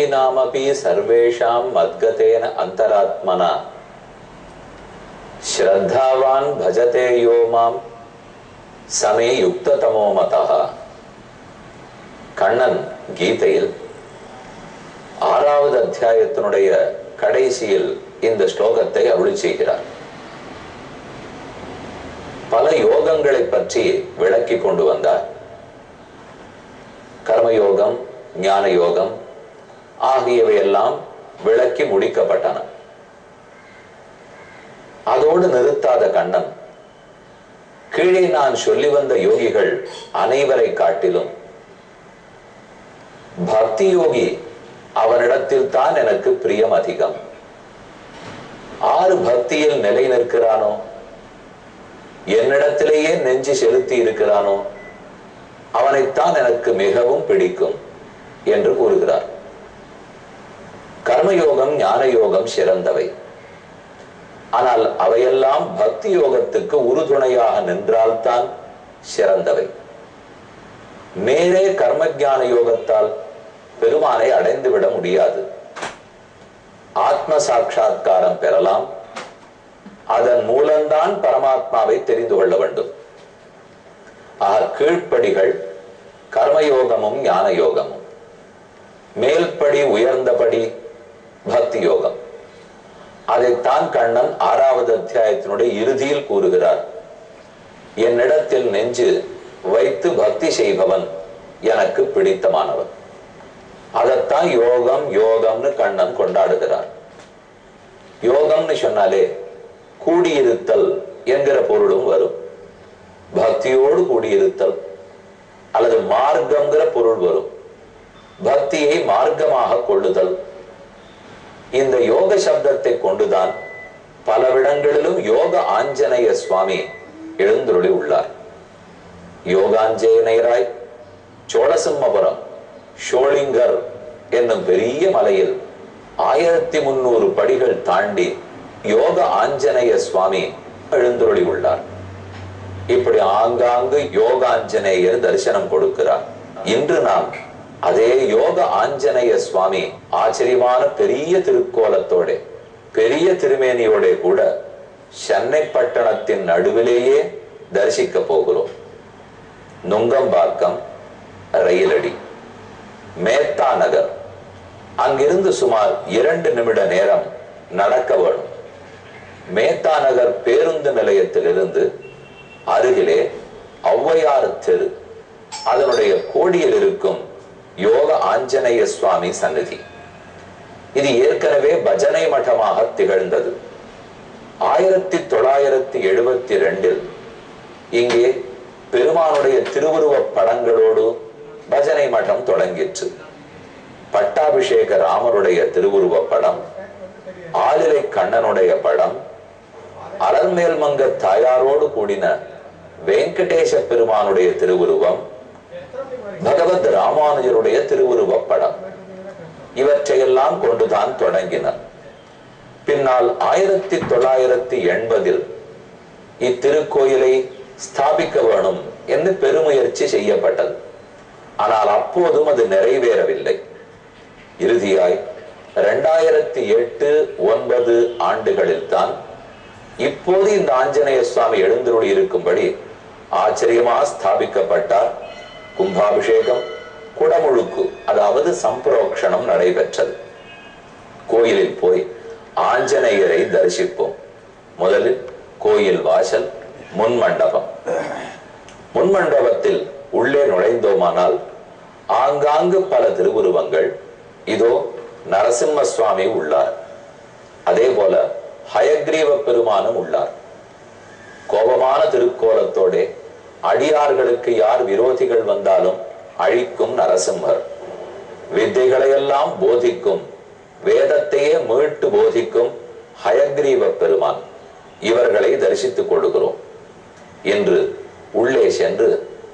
योगिनामपि सर्वेषां मद्गतेन अंतरात्मना श्रद्धावान् भजते यो मां समे युक्ततमो मतः. கண்ணன் கீதையில் 6வது அத்தியாயத்தினுடைய கடைசியில் இந்த ஸ்லோகத்தை அருளி செய்கிறார். பல யோகங்களை பற்றி விளக்கி கொண்டு வந்தார். கர்மயோகம், ஞான யோகம் ஆகியவையெல்லாம் விளக்கி முடிக்கப்பட்டன. அதோடு நிறுத்தாத கண்ணன் கீழே நான் சொல்லி வந்த யோகிகள் அனைவரை காட்டிலும் பக்தி யோகி அவனிடத்தில் தான் எனக்கு பிரியம் அதிகம். ஆறு பக்தியில் நிலை நிற்கிறானோ, என்னிடத்திலேயே நெஞ்சு செலுத்தி இருக்கிறானோ, அவனைத்தான் எனக்கு மிகவும் பிடிக்கும் என்று கூறுகிறார். கர்மயோகம், ஞான யோகம் சிறந்தவை. ஆனால் அவையெல்லாம் பக்தி யோகத்துக்கு உறுதுணையாக நின்றால்தான் சிறந்தவை. நேரே கர்ம ஞான யோகத்தால் பெருமானை அடைந்துவிட முடியாது. ஆத்ம சாட்சா்காரம் பெறலாம். அதன் மூலம்தான் பரமாத்மாவை தெரிந்து கொள்ள வேண்டும். கீழ்ப்படிகள் கர்மயோகமும் ஞான யோகமும், மேல்படி உயர்ந்தபடி பக்தி யோகம். அதைத்தான் கண்ணன் 6வது அத்தியாயத்தினுடைய இறுதியில் கூறுகிறார். என்னிடத்தில் நெஞ்சு வைத்து பக்தி செய்பவன் எனக்கு பிடித்தமானவன். அதைத்தான் யோகம் யோகம்னு கண்ணன் கொண்டாடுகிறார். யோகம்னு சொன்னாலே கூடியிருத்தல் என்கிற பொருளும் வரும். பக்தியோடு கூடியிருத்தல் அல்லது மார்க்கம்ங்கிற பொருள் வரும். பக்தியை மார்க்கமாக கொள்ளுதல். இந்த யோக சப்தத்தை கொண்டுதான் பலவிடங்களிலும் யோக ஆஞ்சநேய சுவாமி எழுந்துருளி உள்ளார். யோகாஞ்சேயராய் சோழசிம்மபுரம் ஷோளிங்கர் என்னும் பெரிய மலையில் 1300 படிகள் தாண்டி யோக ஆஞ்சநேய சுவாமி எழுந்துருளி உள்ளார். இப்படி ஆங்காங்கு யோகாஞ்சநேயர் தரிசனம் கொடுக்கிறார். இன்று நாம் அதே யோக ஆஞ்சநேய சுவாமி ஆச்சரியமான பெரிய திருக்கோலத்தோட பெரிய திருமேனியோட கூட சென்னை பட்டணத்தின் நடுவிலேயே தரிசிக்க போகிறோம். நுங்கம்பாக்கம் ரயிலடி, மேத்தா நகர், அங்கிருந்து சுமார் 2 நிமிட நேரம் நடக்க வேணும். மேத்தா நகர் பேருந்து நிலையத்திலிருந்து அருகிலே ஔவையார் தெரு, அதனுடைய கோடியில் இருக்கும் யோக ஆஞ்சநேய சுவாமி சந்நிதி. இது ஏற்கனவே பஜனை மட்டமாக திகழ்ந்தது. 1972 இங்கே பெருமானுடைய திருவுருவ படங்களோடு பஜனை மட்டம் தொடங்கிற்று. பட்டாபிஷேக ராமருடைய திருவுருவ படம், ஆலிலை கண்ணனுடைய படம், அலர்மேல் மங்க தாயாரோடு கூடின வெங்கடேச பெருமானுடைய திருவுருவம், பகவத் ராமானுஜருடைய திருவுருவ படம், இவற்றையெல்லாம் கொண்டுதான் தொடங்கினர். பின்னால் 1980 இத்திருக்கோயிலை ஸ்தாபிக்க வேணும் என்று பெருமுயற்சி செய்யப்பட்டது. ஆனால் அப்போதும் அது நிறைவேறவில்லை. இறுதியாய் 2008-9 ஆண்டுகளில் தான் இப்போது இந்த ஆஞ்சநேய சுவாமி எழுந்தருளி இருக்கும்படி ஆச்சரியமா ஸ்தாபிக்கப்பட்டார். கும்பாபிஷேகம், குடமுழுக்கு, அதாவது சம்பிரோக்ஷணம் நடைபெற்றது. கோயிலில் போய் ஆஞ்சநேயரை தரிசிப்போம். முதலில் கோயில் வாசல், முன்மண்டபம். முன்மண்டபத்தில் உள்ளே நுழைந்தோமானால் ஆங்காங்கு பல திருவுருவங்கள். இதோ நரசிம்ம சுவாமி உள்ளார். அதே போல ஹயக்ரீவ பெருமானும் உள்ளார். கோபமான திருக்கோலத்தோட அடியார்களுக்கு யார் விரோதிகள் வந்தாலும் அழிக்கும் நரசிம்மர். வித்தைகளையெல்லாம் போதிக்கும், வேதத்தையே மீட்டு போதிக்கும் ஹயக்ரீவ பெருமான். இவர்களை தரிசித்துக் கொள்கிறோம். இன்று உள்ளே சென்று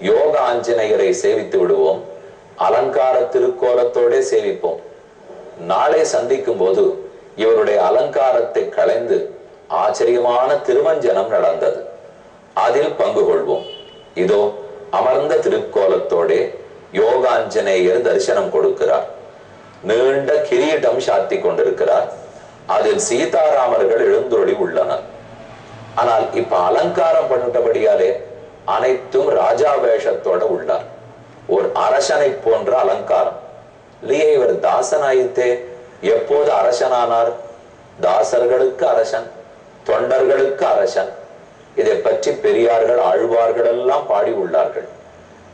யோக ஆஞ்சநேயரை சேவித்து விடுவோம். அலங்கார திருக்கோலத்தோட சேவிப்போம். நாளை சந்திக்கும் போது இவருடைய அலங்காரத்தை களைந்து ஆச்சரியமான திருமஞ்சனம் நடந்தது. அதில் பங்கு கொள்வோம். இதோ அமர்ந்த திருக்கோலத்தோட யோகாஞ்சநேயர் தரிசனம் கொடுக்கிறார். நீண்ட கிரீடம் சாத்தி கொண்டிருக்கிறார். அதில் சீதாராமர்கள் எழுந்தொழி உள்ளனர். ஆனால் இப்ப அலங்காரம் பண்ணிட்டபடியாலே அனைத்தும் ராஜா வேஷத்தோட உள்ளார். ஒரு அரசனை போன்ற அலங்காரம் இல்லையே. இவர் தாசனாயித்தே. எப்போது அரசனானார்? தாசர்களுக்கு அரசன், தொண்டர்களுக்கு அரசன். இதை பற்றி பெரியார்கள் ஆழ்வார்கள் எல்லாம் பாடி உள்ளார்கள்.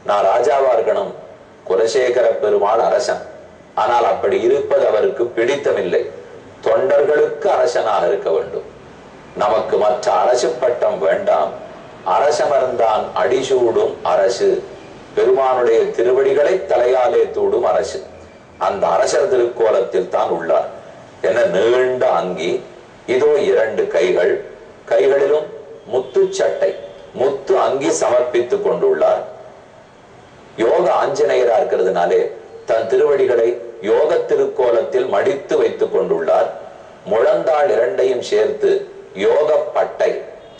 நான் ராஜாவா இருக்கணும், குலசேகர பெருமாள் அரசன். ஆனால் அப்படி இருப்பது அவருக்கு பிடித்தமில்லை. தொண்டர்களுக்கு அரசனாக இருக்க வேண்டும். நமக்கு மற்ற அரசு பட்டம் வேண்டாம். அரசமர்ந்தான் அடிசூடும் அரசு, பெருமானுடைய திருவடிகளை தலையாலே தூடும் அரசு. அந்த அரசர் திருக்கோலத்தில் தான் உள்ளார். என நீண்ட அங்கி, இதோ 2 கைகள், கைகளிலும் முத்து சட்டை, முத்து அங்கி சமர்ப்பித்துக் கொண்டுள்ளார். யோக ஆஞ்சநேயரா இருக்கிறதுனாலே தன் திருவடிகளை யோக திருக்கோலத்தில் மடித்து வைத்துக் கொண்டுள்ளார். முழந்தாள் 2ஐயும் சேர்த்து யோக பட்டை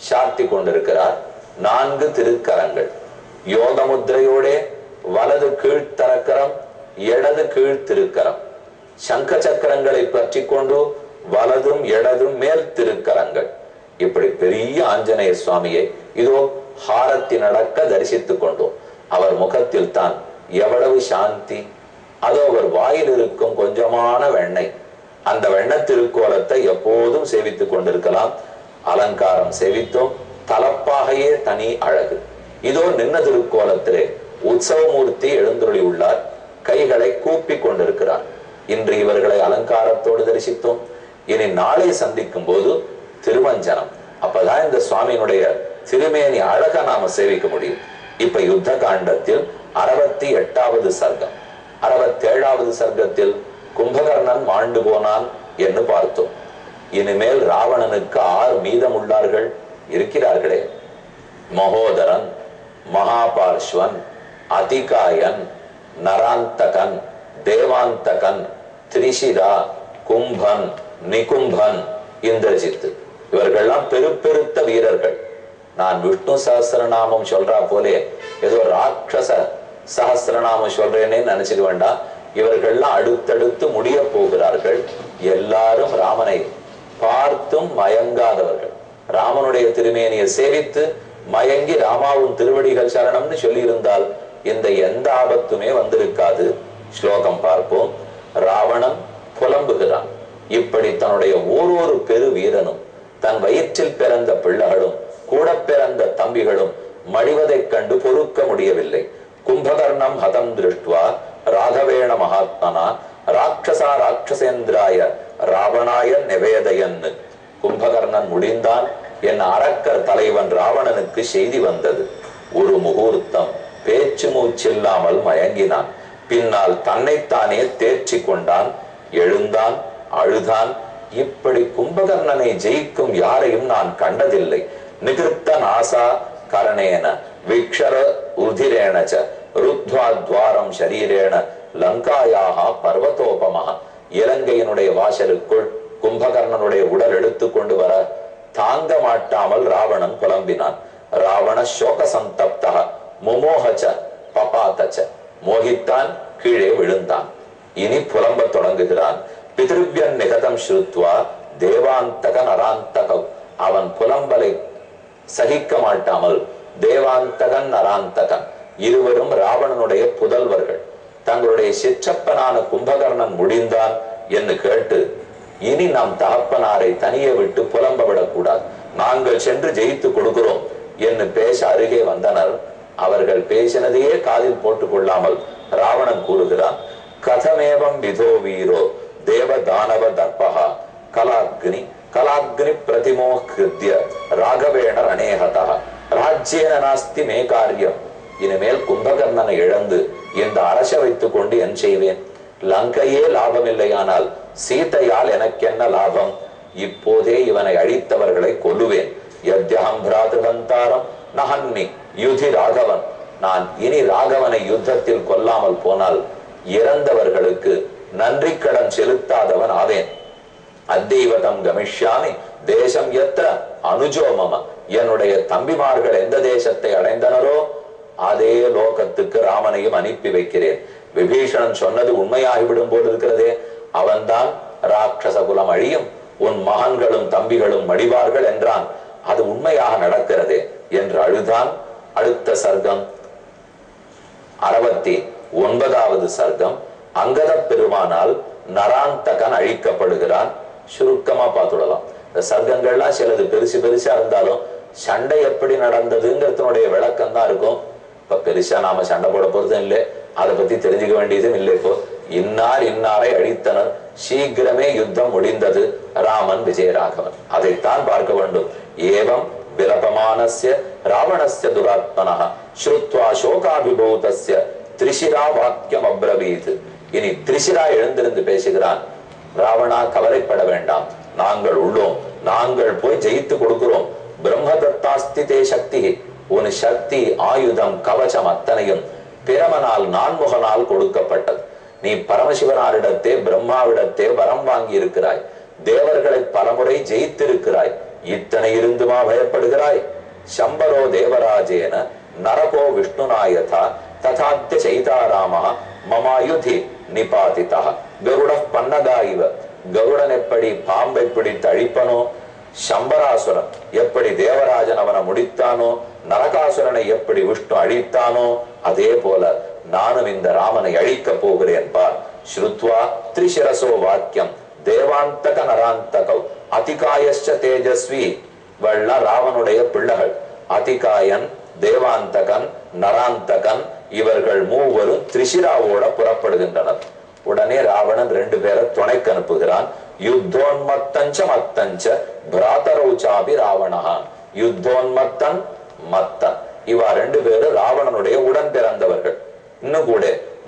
சாத்தி கொண்டிருக்கிறார். 4 திருக்கரங்கள் யோக முத்திரையோட, வலது கீழ்த்தரக்கரம், இடது கீழ்த்திருக்கரம், சங்க சக்கரங்களை பற்றி கொண்டு வலதும் இடதும் மேல் திருக்கரங்கள். இப்படி பெரிய ஆஞ்சநேய சுவாமியை இதோ ஹாரத்தி நடக்க தரிசித்துக் கொண்டோம். அவர் முகத்தில் தான் எவ்வளவு சாந்தி. அதோ அவர் வாயில் இருக்கும் கொஞ்சமான வெண்ணெய், அந்த வெண்ணெய் திருக்கோலத்தை எப்போதும் சேவித்துக் கொண்டிருக்கலாம். அலங்காரம் சேவித்தோம். தலப்பாகையே தனி அழகு. இதோ நின்ன திருக்கோலத்திலே உற்சவமூர்த்தி எழுந்தருளி உள்ளார். கைகளை கூப்பி கொண்டிருக்கிறார். இன்று இவர்களை அலங்காரத்தோடு தரிசித்தோம். இனி நாளை சந்திக்கும் போது திருமஞ்சனம். அப்பதான் இந்த சுவாமியினுடைய திருமேனி அழக நாம சேவிக்க முடியும். இப்ப யுத்த காண்டத்தில் 68வது சர்க்கம், 67வது சர்க்கத்தில் கும்பகர்ணன் மாண்டு போனான் என்று பார்த்தோம். இனிமேல் ராவணனுக்கு 6 மீதம் உள்ளார்கள் இருக்கிறார்களே. மகோதரன், மகாபார்ஷ்வன், அதிகாயன், நராந்தகன், தேவாந்தகன், திரிஷிரா, கும்பன், நிகும்பன், இந்திரஜித்து. இவர்கள்லாம் பெருத்த வீரர்கள். நான் விஷ்ணு சஹஸ்ரநாமம் சொல்றா போலே ஏதோ ராட்சச சஹஸ்ரநாமம் சொல்றேனே நினைச்சுக்க வேண்டாம். இவர்கள்லாம் அடுத்தடுத்து முடிய போகிறார்கள். எல்லாரும் ராமனை பார்த்தும் மயங்காதவர்கள். ராமனுடைய திருமேனியை சேவித்து மயங்கி ராமாவும் திருவடிகள் சரணம்னு சொல்லி இருந்தால் இந்த எந்த ஆபத்துமே வந்திருக்காது. ஸ்லோகம் பார்ப்போம். ராவணன் புலம்புகிறான். இப்படி தன்னுடைய ஓரொரு பெரு வீரனும், தன் வயிற்றில் பிறந்த பிள்ளைகளும், கூட பிறந்த தம்பிகளும் மடிவதைக் கண்டு பொறுக்க முடியவில்லை. கும்பகர்ணம் ஹதம் திருஷ்டுவா ராகவேண மகாத்மனா ராட்சசா ராட்சசேந்திராய ராவணாய நிவேதயன். கும்பகர்ணன் முடிந்தான். என் அரக்கர் தலைவன் ராவணனுக்கு செய்தி வந்தது. ஒரு முகூர்த்தம் பேச்சு மூச்சில்லாமல் மயங்கினான். பின்னால் தன்னைத்தானே தேர்ச்சி கொண்டான். எழுந்தான், அழுதான். இப்படி கும்பகர்ணனை ஜெயிக்கும் யாரையும் நான் கண்டதில்லை. நிகிருத்த நாசா கரணேன விக்ஷர உதிரேணச்ச ருத்வா துவாரம் ஷரீரேண லங்காயாக பர்வதோபமாக. இலங்கையினுடைய வாசலுக்குள் கும்பகர்ணனுடைய உடல் எடுத்து கொண்டு வர தாங்க மாட்டாமல் ராவணன் புலம்பினான். ராவண சோக சந்தப்தா முமோகச்ச பபாதச்ச. மோகித்தான், கீழே விழுந்தான். இனி புலம்ப தொடங்குகிறான். பிதிருவ்யன் நிகதம் ஸ்ருத்வா தேவாந்தக நராந்தக. அவன் புலம்பலை சகிக்க மாட்டாமல் தேவாந்தகன் நராந்தகன் இருவரும் ராவணனுடைய புதல்வர்கள். தங்களுடைய சிற்றப்பனான கும்பகர்ணன் முடிந்தான் என்று கேட்டு இனி நாம் தகப்பனாரை தனியே விட்டு புலம்ப விடக்கூடாது, நாங்கள் சென்று ஜெயித்து கொடுக்கிறோம் என்று பேச அருகே வந்தனர். அவர்கள் பேசினதையே காதில் போட்டுக் கொள்ளாமல் ராவணன் கூறுகிறான். கதமேவம் விதோ வீரோ தேவ தானவ தர்பகா கலாக்னி கலாக்னி பிரதிமோ கிருத்ய ராகவேண ரணேகதா ராஜ்யேன நாஸ்தி மே காரியம். இனிமேல் கும்பகர்ணனை இழந்து இந்த அரச வைத்துக் கொண்டு என் செய்வேன்? லங்கையே லாபமில்லையானால் சீதையால் எனக்கு என்ன லாபம்? இப்போதே இவனை அழித்தவர்களை கொல்லுவேன். யத்யஹம் பிராதுகந்தாரம் நஹன்னி யுதி ராகவன். நான் இனி ராகவனை யுத்தத்தில் கொல்லாமல் போனால் இறந்தவர்களுக்கு நன்றி கடன் செலுத்தாதவன் ஆவேன். அத்தெய்வதம் கமிஷ்யாமி தேசம் எத்திர அனுஜோமம. என்னுடைய தம்பிமார்கள் எந்த தேசத்தை அடைந்தனரோ அதே லோகத்துக்கு ராமனையும் அனுப்பி வைக்கிறேன். விபீஷணன் சொன்னது உண்மையாகிவிடும் போல் இருக்கிறதே, அவன்தான் ராட்சச குலம் அழியும், உன் மகன்களும் தம்பிகளும் மடிவார்கள் என்றான். அது உண்மையாக நடக்கிறதே என்று அழுதான். அடுத்த சர்க்கம் 69வது சர்க்கம். அங்கத பெருமானால் நராந்தகன் அழிக்கப்படுகிறான். சுருக்கமா பார்த்துடலாம். இந்த சர்க்கங்கள்லாம் சிலது பெருசு பெருசா இருந்தாலும் சண்டை எப்படி நடந்ததுங்கிறதுனுடைய விளக்கம் தான் இருக்கும். இப்ப பெருசா நாம சண்டை போட போறதும் இல்லை, அதை பத்தி தெரிஞ்சுக்க வேண்டியதும் இல்லை. இப்போ இன்னார் இன்னாரை அழித்தனர், சீக்கிரமே யுத்தம் முடிந்தது, ராமன் விஜயராகவன், அதைத்தான் பார்க்க வேண்டும். ஏவம் விலபமானஸ்ய ராவணஸ்ய துராத்மனஹ ஸ்ருத்வா சோகாபிபூதஸ்ய திரிஷிரா வாக்கியம் அப்ரவீத். இனி திரிஷிரா எழுந்திருந்து பேசுகிறான். ராவணா, கவலைப்பட வேண்டாம், நாங்கள் உள்ளோம், நாங்கள் போய் ஜெயித்து கொடுக்கிறோம். பிரம்மதத்தாஸ்தி தே சக்தி, உன் சக்தி, ஆயுதம், கவசம் அத்தனையும் பிரமனால் நான்முகனால் கொடுக்கப்பட்டது. நீ பரமசிவனாரிடத்தே பிரம்மாவிடத்தே வரம் வாங்கி இருக்கிறாய், தேவர்களை பலமுறை ஜெயித்திருக்கிறாய், இத்தனை இருந்துமா பயப்படுகிறாய்? சம்பரோ தேவராஜேன நரகோ விஷ்ணுநாயதா ததாத்ய சைதாராமா மமாயுதி நிபாதிதா. கருட பன்னகா இவ, கருடன் எப்படி பாம்பை பிடித்து அழிப்பனோ, சம்பராசுரன் எப்படி தேவராஜன் அவனை முடித்தானோ, நரகாசுரனை எப்படி விஷ்ணு அழித்தானோ, அதே போல நானும் இந்த ராமனை அழிக்க போகிறேன் பார். ஸ்ருத்வா திரிசிரசோ வாக்கியம் தேவாந்தக நராந்தகௌ அதிகாயஸ்ச தேஜஸ்வி. வள்ள ராவனுடைய பிள்ளைகள் அதிகாயன், தேவாந்தகன், நராந்தகன், இவர்கள் மூவரும் திரிசிராவோட புறப்படுகின்றனர். உடனே ராவணன் 2 பேரை துணைக்கு அனுப்புகிறான். யுத்தோன்மத்தஞ்ச மத்தஞ்ச பிராதரௌச்சாபி ராவணஹா. யுத்தோன்மத்தன், மத்தன், இவா 2 பேரும் ராவணனுடைய உடன் பிறந்தவர்கள். இன்னும் கூட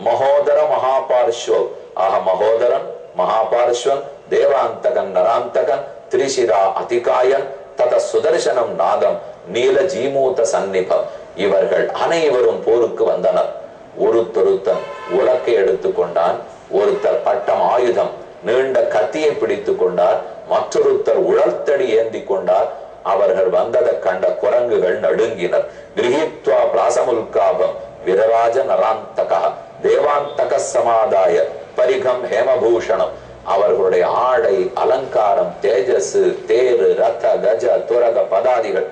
மகோதர மகாபார்ஸ்வ, ஆக மகோதரன், மகாபார்ஸ்வன், தேவாந்தகன், நராந்தகன், திரிசிரா, அதிகாயன், தத சுதர்சனம், நாகம், நீல ஜீமூத சந்நிபம், இவர்கள் அனைவரும் போருக்கு வந்தனர். ஒருத்தொருத்தன் உலக்கை எடுத்துக்கொண்டான், ஒருத்தர் பட்டம் ஆயுதம் நீண்ட கத்தியை பிடித்துக் கொண்டார், மற்றொருத்தர் உழல்தடி ஏந்தி கொண்டார். அவர்கள் வந்ததை கண்ட குரங்குகள் நடுங்கினர். கிரகித்வா பிராசமுல்காபம் விரராஜ நராந்தகா தேவாந்தக சமாதாய பரிகம் ஹேமபூஷணம். அவர்களுடைய ஆடை, அலங்காரம், தேஜஸ், தேரு, ரத, கஜ, துரக பதாதிகள்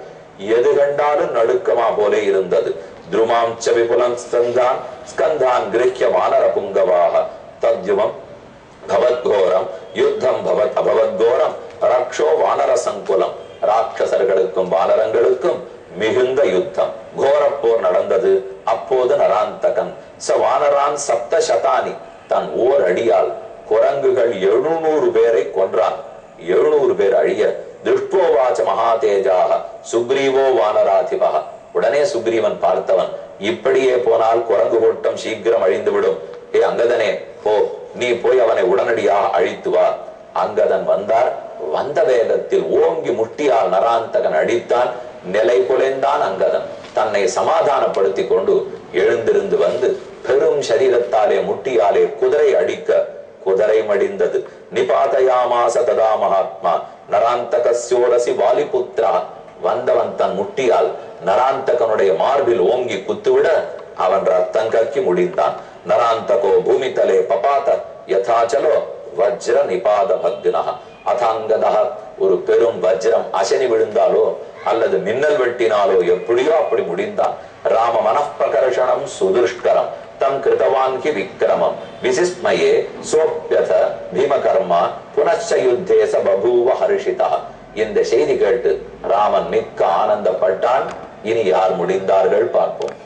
எது கண்டாலும் நடுக்கமா போலே இருந்தது. துருமாம் விபுலம் ஸ்கந்தான் ஸ்கந்தான் கிரஹ்ய வானர புங்கவாக தத்யுமம் பவத்கோரம் யுத்தம் பவத் அபவத்கோரம் ரக்ஷோ வானர சங்குலம். ராட்சசர்களுக்கும் வானரங்களுக்கும் மிகுந்த யுத்தம், கோரப்போர் நடந்தது. அப்போது நராந்தகன் ச வானரான் சப்த சதானி, தன் ஓர் அடியால் குரங்குகள் 700 பேரை கொன்றான். 700 பேர் அழிய திருஷ்டோவாச்ச மகாதேஜாக சுக்ரீவோ வானராதிபா. உடனே சுக்ரீவன் பார்த்தவன், இப்படியே போனால் குரங்கு கூட்டம் சீக்கிரம் அழிந்துவிடும். ஏ அங்கதனே, போ, நீ போய் அவனை உடனடியாக அழித்து வா. அங்கதன் வந்தார். வந்த வேகத்தில் ஓங்கி முட்டியால் நராந்தகன் அடித்தான். நிலை குலைந்தான் அங்கதன். தன்னை சமாதானப்படுத்தி கொண்டு எழுந்திருந்து வந்து பெரும் சரீரத்தாலே முட்டியாலே குதிரை அடிக்க குதிரை மடிந்தது. நிபாதயாமாச ததா மகாத்மா நராந்தகஸ்யோரசி வாலிபுத்ரா. வந்தவன் தன் முட்டியால் நராந்தகனுடைய மார்பில் ஓங்கி குத்துவிட அவன் ரத்தம் கக்கி முடிந்தான். நராந்தகோ பூமி தலே பபாத யதாச்சலோ வஜ்ர நிபாத பக்தினா. அதாங்கதா, ஒரு பெரும் வஜ்ரம் அசனி விழுந்தாலோ அல்லது மின்னல் வெட்டினாலோ எப்படியோ அப்படி முடிந்தான். ராம மனப்பிரகர்ஷணம் சுதுஷ்கரம் தம் கிருதவான் கி விக்ரமம் விசிஸ்மயே சோப்யத பீமகர்மா புனச்ச யுத்தே ச பபூவ ஹர்ஷிதா. இந்த செய்தி கேட்டு ராமன் மிக்க ஆனந்தப்பட்டான். இனி யார் முடிந்தார்கள் பார்ப்போம்.